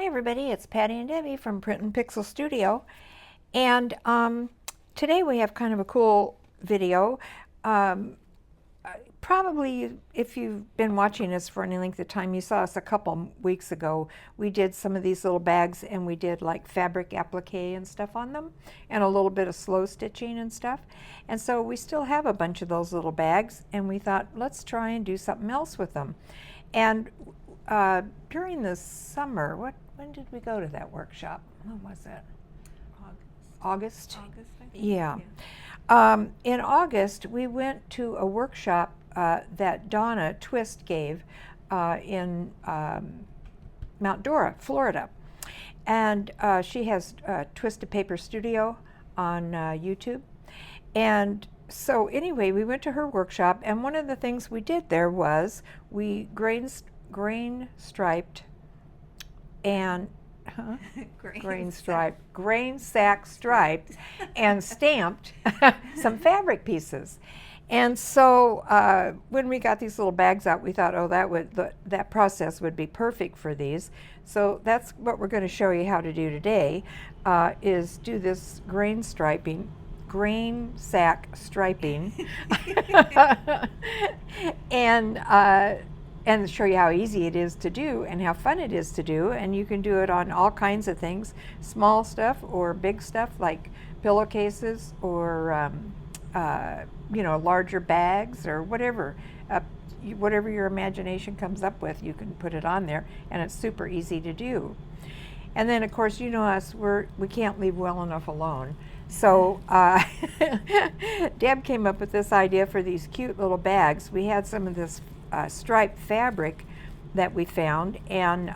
Hi everybody, it's Patti and Debbie from Print and Pixel Studio, and today we have kind of a cool video. Probably if you've been watching us for any length of time, you saw us a couple weeks ago. We did some of these little bags and we did like fabric applique and stuff on them and a little bit of slow stitching and stuff. And so we still have a bunch of those little bags and we thought let's try and do something else with them. And during the summer, when did we go to that workshop? When was that? August? August, I think. Yeah. In August, we went to a workshop that Donna Twist gave in Mt Dora, Florida. And she has Twisted Paper Studio on YouTube. And so anyway, we went to her workshop, and one of the things we did there was we grain striped and grain sack striped and stamped some fabric pieces. And so when we got these little bags out, we thought, oh, that process would be perfect for these. So that's what we're going to show you how to do today, is do this grain sack striping, and show you how easy it is to do and how fun it is to do. And you can do it on all kinds of things, small stuff or big stuff like pillowcases or larger bags or whatever. Whatever your imagination comes up with, you can put it on there, and it's super easy to do. And then of course, you know us, we can't leave well enough alone. So Deb came up with this idea for these cute little bags. We had some of this striped fabric that we found, and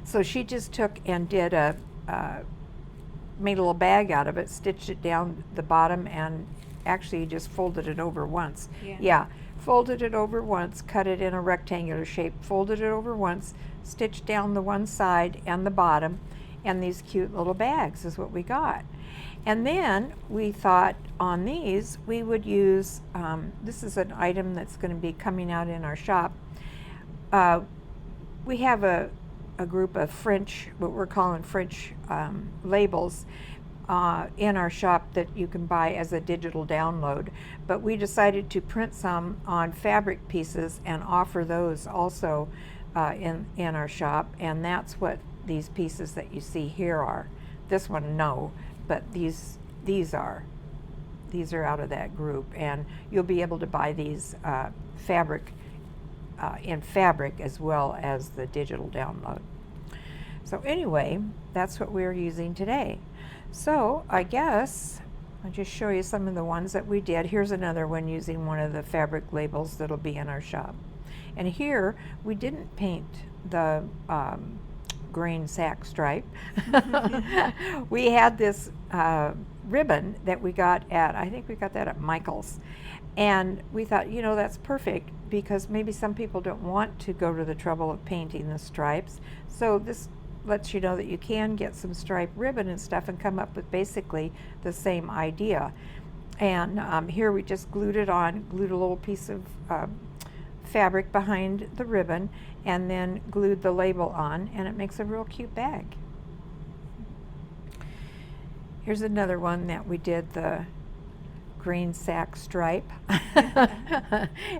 so she just took and did made a little bag out of it, stitched it down the bottom, and actually just folded it over once. Yeah, folded it over once, cut it in a rectangular shape, folded it over once, stitched down the one side and the bottom, and these cute little bags is what we got. And then we thought on these we would use, this is an item that's going to be coming out in our shop. We have a group of French, what we're calling French labels in our shop that you can buy as a digital download. But we decided to print some on fabric pieces and offer those also in our shop. And that's what these pieces that you see here are. This one, no, but these are out of that group, and you'll be able to buy these fabric in fabric as well as the digital download. So anyway, that's what we're using today. So I guess I'll just show you some of the ones that we did. Here's another one using one of the fabric labels that'll be in our shop. And here we didn't paint the grain sack stripe. We had this ribbon that we got at, I think we got that at Michael's, and we thought, you know, that's perfect because maybe some people don't want to go to the trouble of painting the stripes. So this lets you know that you can get some stripe ribbon and stuff and come up with basically the same idea. And here we just glued it on, glued a little piece of fabric behind the ribbon, and then glued the label on, and it makes a real cute bag. Here's another one that we did the grain sack stripe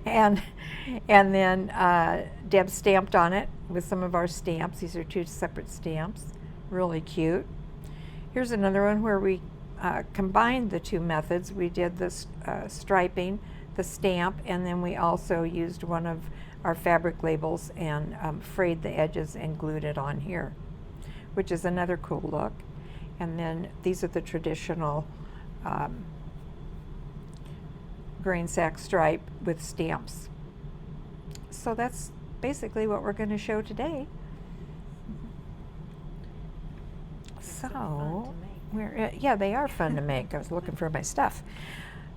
and then Deb stamped on it with some of our stamps. These are two separate stamps, really cute. Here's another one where we combined the two methods. We did the striping, the stamp, and then we also used one of our fabric labels and frayed the edges and glued it on here, which is another cool look. And then these are the traditional grain sack stripe with stamps. So that's basically what we're going to show today. So yeah, they are fun to make. I was looking for my stuff.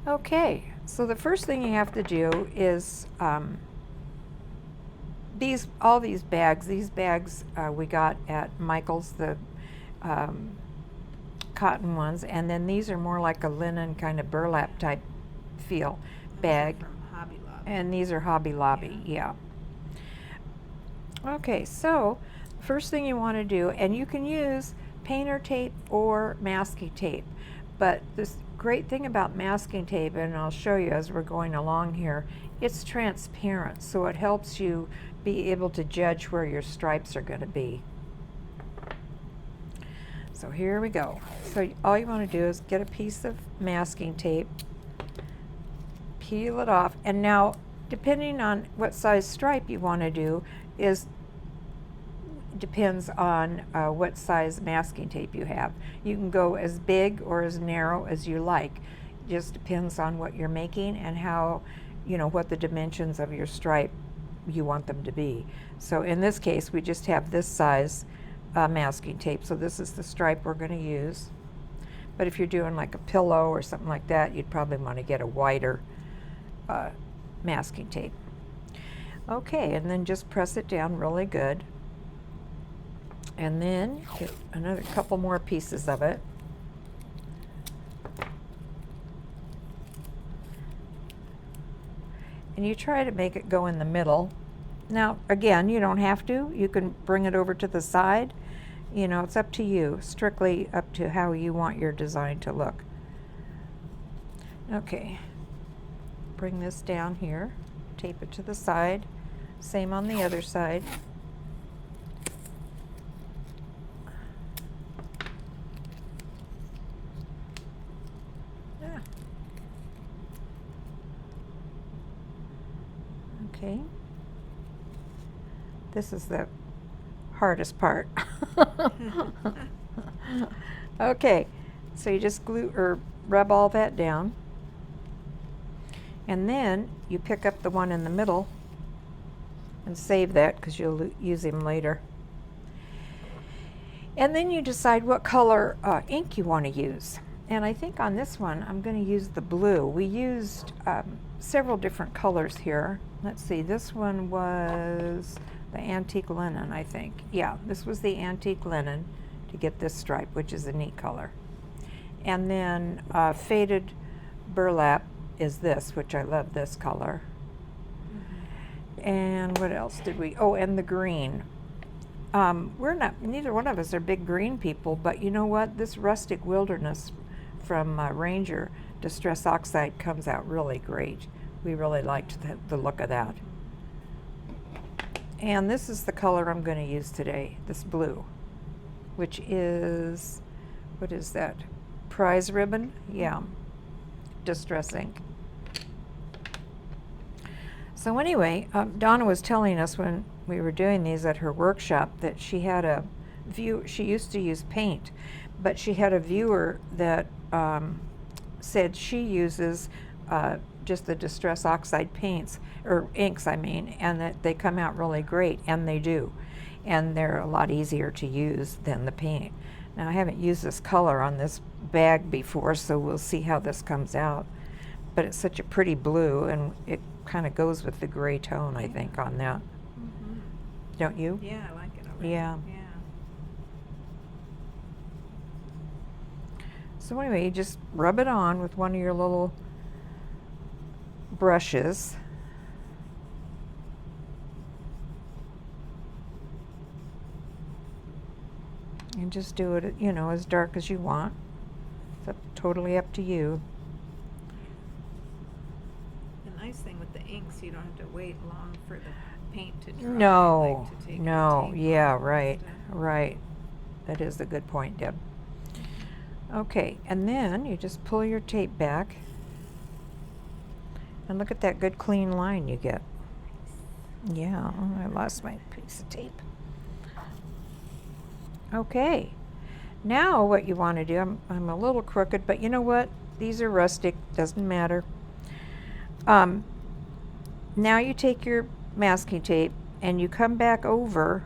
Okay, so the first thing you have to do is all these bags. These bags we got at Michael's, the cotton ones, and then these are more like a linen kind of burlap type feel bag. From Hobby Lobby. And these are Hobby Lobby, yeah. Okay, so first thing you want to do, and you can use painter tape or masking tape, but this great thing about masking tape, and I'll show you as we're going along here, it's transparent, so it helps you be able to judge where your stripes are going to be. So here we go. So all you want to do is get a piece of masking tape, peel it off, and now depending on what size stripe you want to do depends on what size masking tape you have. You can go as big or as narrow as you like. It just depends on what you're making and how, what the dimensions of your stripe you want them to be. So in this case, we just have this size masking tape, so this is the stripe we're going to use. But if you're doing like a pillow or something like that, you'd probably want to get a wider masking tape. Okay, and then just press it down really good. And then get another couple more pieces of it. And you try to make it go in the middle. Now, again, you don't have to. You can bring it over to the side. It's up to you, strictly up to how you want your design to look. Okay, bring this down here, tape it to the side. Same on the other side. Okay. This is the hardest part. Okay, so you just glue or rub all that down. And then you pick up the one in the middle and save that because you'll use him later. And then you decide what color ink you want to use. And I think on this one, I'm going to use the blue. We used several different colors here. Let's see, this one was the antique linen, I think. Yeah, this was the antique linen to get this stripe, which is a neat color. And then faded burlap is this, which I love this color. And what else did we, oh, and the green. Neither one of us are big green people, but you know what? This Rustic Wilderness from Ranger Distress Oxide comes out really great. We really liked the look of that. And this is the color I'm going to use today, this blue, which is, what is that? Prize ribbon? Yeah, Distress ink. So anyway, Donna was telling us when we were doing these at her workshop that she had a view. She used to use paint, but she had a viewer that said she uses just the Distress Oxide paints, or inks I mean, and that they come out really great, and they do. And they're a lot easier to use than the paint. Now I haven't used this color on this bag before, so we'll see how this comes out. But it's such a pretty blue, and it kind of goes with the gray tone, I think, on that. Mm-hmm. Don't you? Yeah, I like it already. Yeah. So anyway, you just rub it on with one of your little brushes. And just do it, as dark as you want. It's totally up to you. The nice thing with the inks, you don't have to wait long for the paint to dry. No, like to take no, the tape yeah, off and right, stuff. right. That is a good point, Deb. Okay, and then you just pull your tape back. And look at that good clean line you get. Yeah, I lost my piece of tape. Okay, now what you want to do, I'm a little crooked, but you know what? These are rustic, doesn't matter. Now you take your masking tape and you come back over.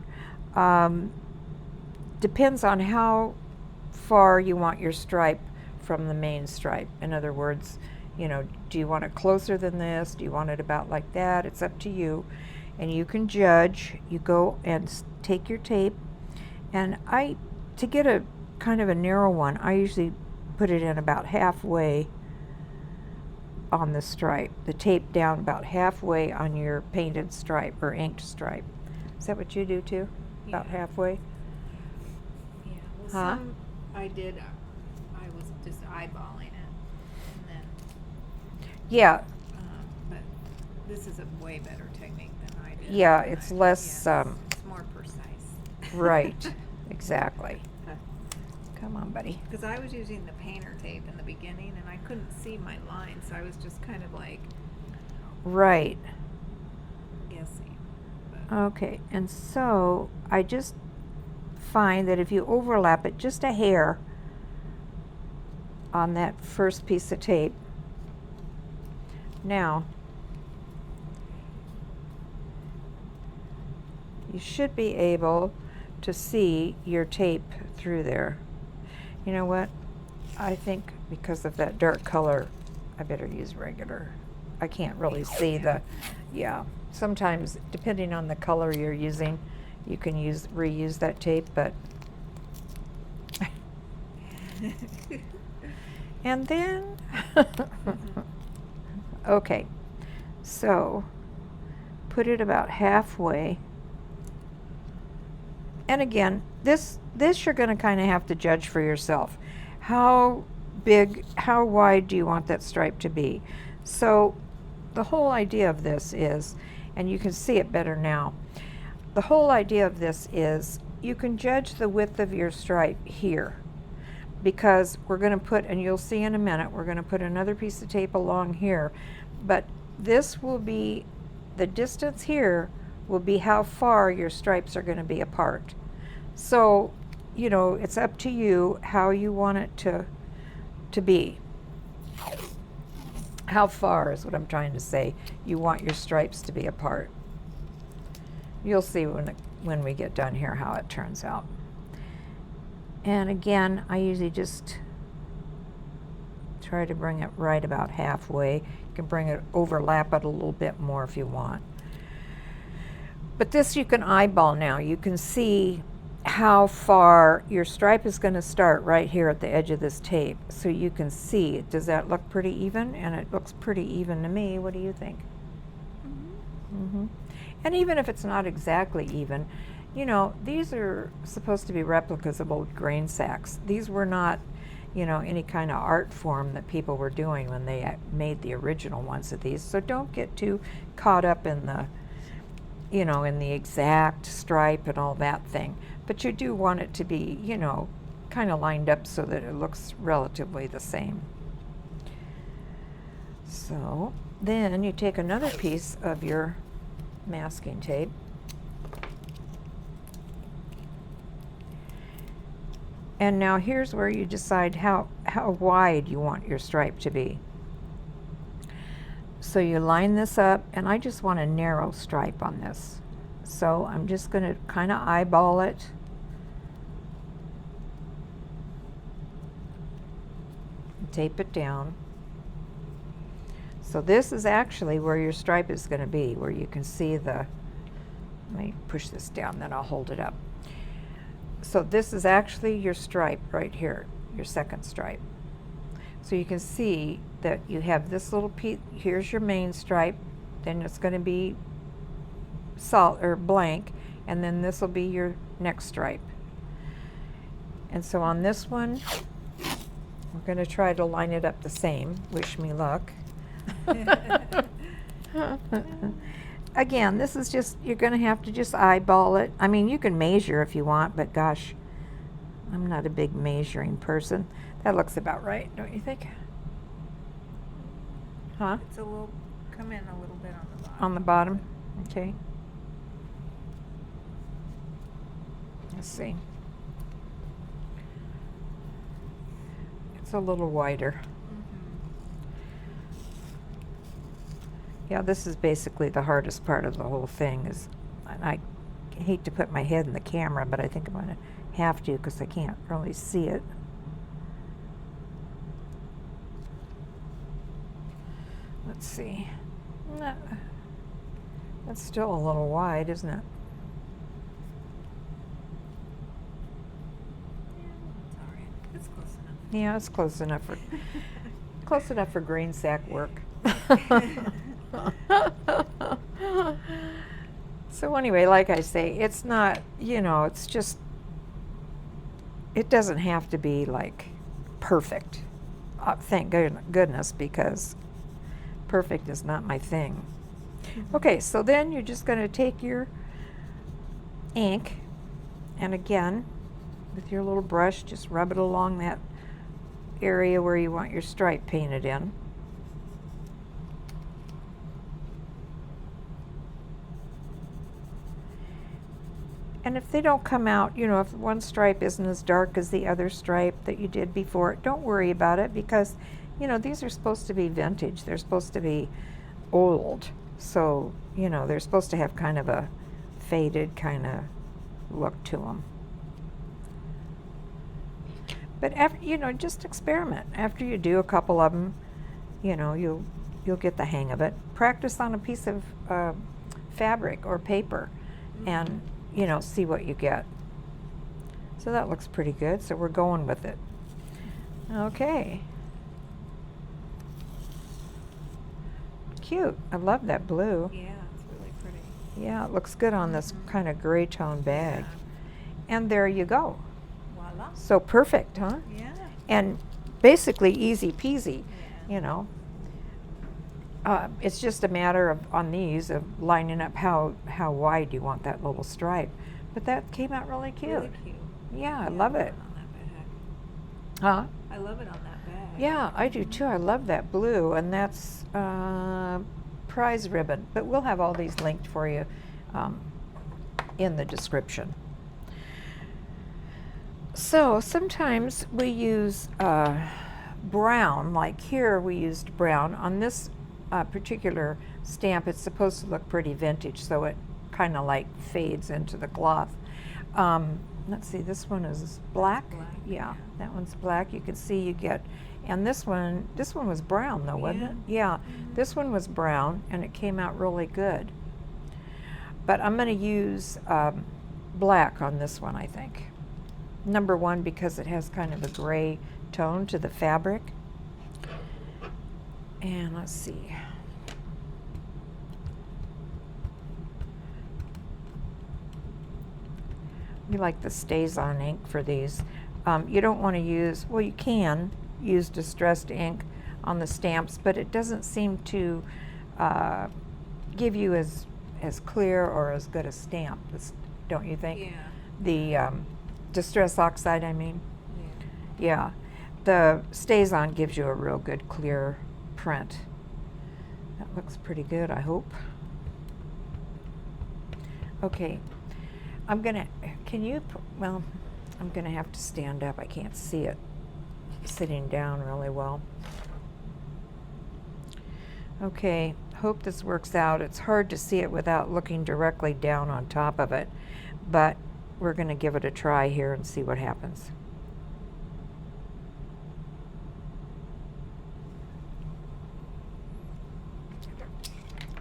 Depends on how far you want your stripe from the main stripe. In other words, do you want it closer than this? Do you want it about like that? It's up to you. And you can judge. You go and take your tape. And to get a kind of a narrow one, I usually put it in about halfway on the stripe. The tape down about halfway on your painted stripe or inked stripe. Is that what you do too? about Yeah. halfway? Yeah, well, Huh? some I did, I was just eyeballing it, and then, Yeah, but this is a way better technique than I did. yeah, it's less, Yes, it's more precise. right, exactly. Come on, buddy. Because I was using the painter tape in the beginning, and I couldn't see my line, so I was just kind of like Right. guessing. But Okay, and so I just find that if you overlap it just a hair on that first piece of tape, now you should be able to see your tape through there. You know what? I think because of that dark color, I better use regular. I can't really see the, yeah. Sometimes, depending on the color you're using, you can reuse that tape, but. And then, okay, so put it about halfway. And again, this you're going to kind of have to judge for yourself. How big, how wide do you want that stripe to be? So the whole idea of this is, and you can see it better now, the whole idea of this is you can judge the width of your stripe here, because we're going to put, and you'll see in a minute, we're going to put another piece of tape along here, but this will be, the distance here will be how far your stripes are going to be apart. So, you know, it's up to you how you want it to be. How far is what I'm trying to say. You want your stripes to be apart. You'll see when we get done here how it turns out. And again, I usually just try to bring it right about halfway. You can bring it, overlap it a little bit more if you want. But this you can eyeball now. You can see how far your stripe is going to start right here at the edge of this tape. So you can see, does that look pretty even? And it looks pretty even to me. What do you think? Mm-hmm. And even if it's not exactly even, you know, these are supposed to be replicas of old grain sacks. These were not, you know, any kind of art form that people were doing when they made the original ones of these. So don't get too caught up in the, you know, in the exact stripe and all that thing. But you do want it to be, you know, kind of lined up so that it looks relatively the same. So then you take another piece of your masking tape, and now here's where you decide how wide you want your stripe to be. So you line this up, and I just want a narrow stripe on this. So I'm just going to kind of eyeball it. And tape it down. So this is actually where your stripe is going to be, where you can see the, let me push this down, then I'll hold it up. So this is actually your stripe right here, your second stripe. So you can see that you have this little piece, here's your main stripe, then it's going to be blank, and then this will be your next stripe. And so on this one, we're going to try to line it up the same. Wish me luck. Again, this is just, you're going to have to just eyeball it. I mean, you can measure if you want, but gosh, I'm not a big measuring person. That looks about right, don't you think? Huh? it's a little, come in a little bit on the bottom. On the bottom? Okay. Let's see. It's a little wider. Yeah, this is basically the hardest part of the whole thing. Is, and I hate to put my head in the camera, but I think I'm going to have to because I can't really see it. Let's see. That's still a little wide, isn't it? It's all right. It's close enough. Yeah, it's close enough for grain sack work. So So anyway, like I say, it's not, it's just, it doesn't have to be like perfect. Thank goodness, because perfect is not my thing. Okay, so then you're just going to take your ink, and again, with your little brush, just rub it along that area where you want your stripe painted in. And if they don't come out, if one stripe isn't as dark as the other stripe that you did before, don't worry about it, because, these are supposed to be vintage. They're supposed to be old. So, they're supposed to have kind of a faded kind of look to them. But after, just experiment. After you do a couple of them, you'll get the hang of it. Practice on a piece of fabric or paper, and see what you get. So that looks pretty good, so we're going with it. Okay. Cute. I love that blue. Yeah, it's really pretty. Yeah, it looks good on this kind of gray tone bag. Yeah. And there you go. Voila. So perfect, huh? Yeah. And basically easy peasy, Yeah. It's just a matter of, on these, of lining up how wide you want that little stripe. But that came out really cute. Really cute. Yeah, I love it. On that bag. Huh? I love it on that bag. Yeah, I do too. I love that blue, and that's prize ribbon. But we'll have all these linked for you in the description. So sometimes we use brown, like here we used brown. On this particular stamp, it's supposed to look pretty vintage, so it kind of like fades into the cloth. Let's see, this one is black. Black, Yeah, yeah. that one's black. You can see you get, and this one was brown though, wasn't Yeah. it? Yeah, this one was brown, and it came out really good. But I'm going to use black on this one, I think. Number one, because it has kind of a gray tone to the fabric. And let's see. We like the Stazon ink for these. You don't want to use, well, you can use distressed ink on the stamps, but it doesn't seem to give you as clear or as good a stamp, don't you think? Yeah. The Distress Oxide, I mean. Yeah. Yeah. The Stazon gives you a real good clear print. That looks pretty good, I hope. Okay. I'm gonna, well, I'm gonna have to stand up. I can't see it sitting down really well. Okay, hope this works out. It's hard to see it without looking directly down on top of it, but we're gonna give it a try here and see what happens.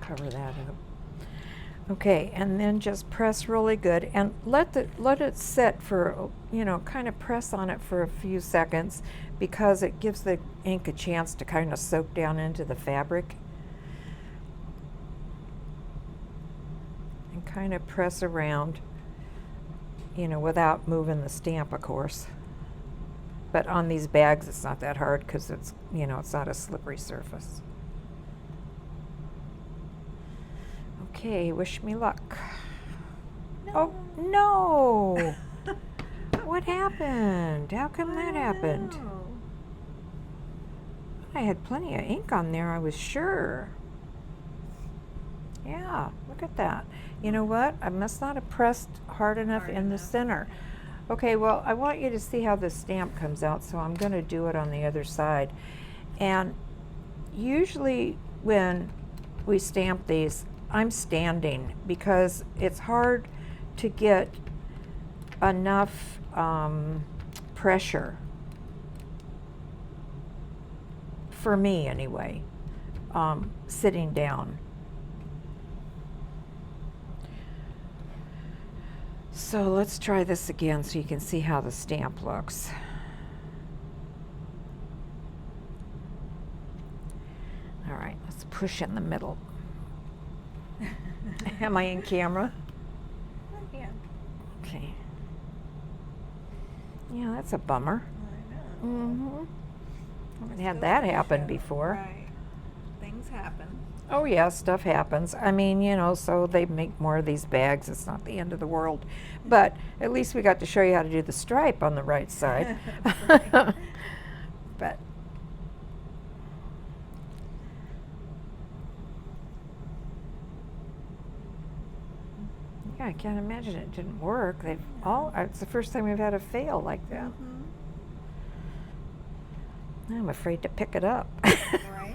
Cover that up. Okay, and then just press really good and let it sit for, kind of press on it for a few seconds, because it gives the ink a chance to kind of soak down into the fabric. And kind of press around, without moving the stamp, of course. But on these bags, it's not that hard because it's, it's not a slippery surface. Okay, wish me luck. No. Oh, no! What happened? How come that happened? know. I had plenty of ink on there, I was sure. Yeah, look at that. You know what? I must not have pressed hard enough in the center. Okay, well, I want you to see how this stamp comes out, so I'm going to do it on the other side. And usually when we stamp these, I'm standing because it's hard to get enough pressure, for me anyway, sitting down. So let's try this again so you can see how the stamp looks. All right, let's push in the middle. Am I in camera? Okay. Yeah, that's a bummer. I know. Mm-hmm. Haven't had Still that in the happen show. before. Right. Things happen. Oh yeah, stuff happens. I mean, you know, so they make more of these bags. It's not the end of the world. But at least we got to show you how to do the stripe on the right side. Right. But yeah, I can't imagine it didn't work. They've all, it's the first time we've had a fail like that. Mhm. I'm afraid to pick it up. Right.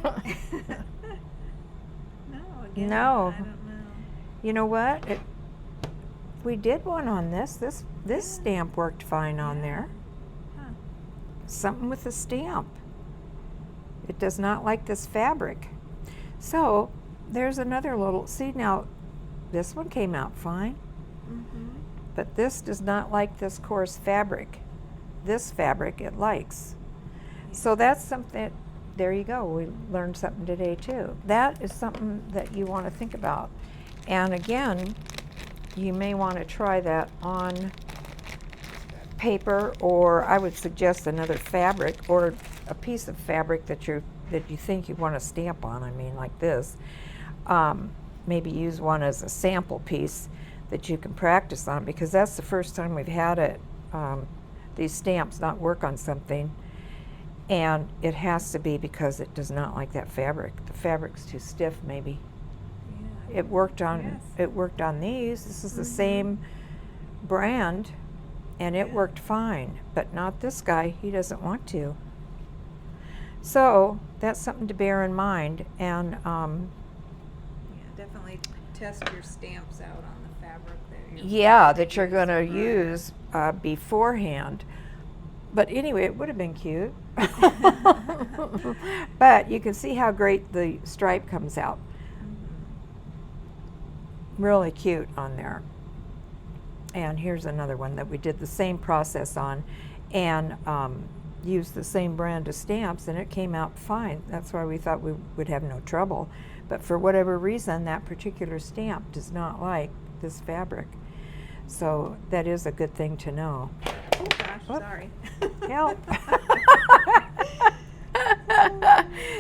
No, again, No. I don't know. You know what? We did one on this. This Yeah. stamp worked fine on Yeah. there. Huh. Something with the stamp. It does not like this fabric. So there's another little, see now, this one came out fine, Mhm. but this does not like this coarse fabric. This fabric it likes. So that's something, there you go, we learned something today too. That is something that you want to think about. And again, you may want to try that on paper, or I would suggest another fabric or a piece of fabric that you think you want to stamp on. I mean, like this. Maybe use one as a sample piece that you can practice on, because that's the first time we've had it, these stamps not work on something. And it has to be because it does not like that fabric. The fabric's too stiff, maybe. Yeah. It worked on Yes. it worked on these. This is the Mhm. same brand, and it Yeah. worked fine, but not this guy. He doesn't want to. So that's something to bear in mind. And Yeah, definitely test your stamps out on the fabric that you're yeah, that you're use. going to Right. use beforehand. But anyway, it would have been cute. But you can see how great the stripe comes out. Mhm. Really cute on there. And here's another one that we did the same process on, and used the same brand of stamps, and it came out fine. That's why we thought we would have no trouble. But for whatever reason, that particular stamp does not like this fabric. So that is a good thing to know. Oh gosh, Whoop. sorry. Help.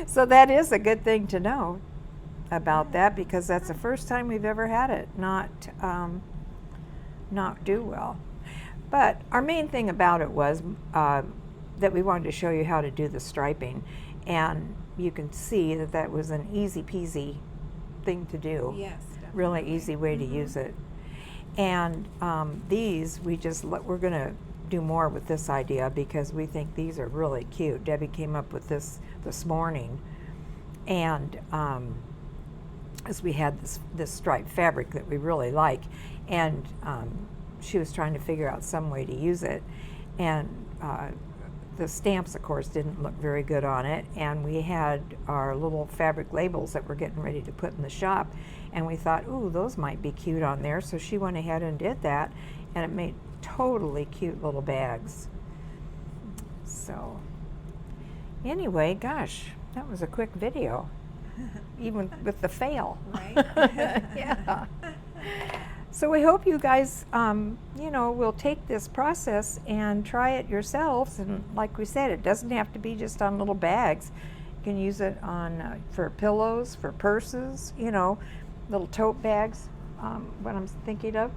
So that is a good thing to know about that, because that's the first time we've ever had it not do well. But our main thing about it was that we wanted to show you how to do the striping, and you can see that that was an easy peasy thing to do. Yes, definitely. Really easy way to Mhm. use it. And these we're going to do more with this idea, because we think these are really cute. Debbie came up with this morning, and as we had this striped fabric that we really like, and she was trying to figure out some way to use it, and the stamps, of course, didn't look very good on it, and we had our little fabric labels that we're getting ready to put in the shop, and we thought, ooh, those might be cute on there. So she went ahead and did that, and it made totally cute little bags. So anyway, gosh, that was a quick video, even with the fail. Right? Yeah. So we hope you guys, will take this process and try it yourselves. And like we said, it doesn't have to be just on little bags. You can use it on for pillows, for purses, little tote bags, what I'm thinking of,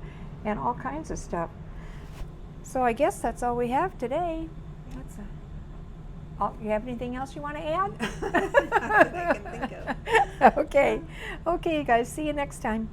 and all kinds of stuff. So I guess that's all we have today. You have anything else you want to add? Not that I can think of. Okay, you guys, see you next time.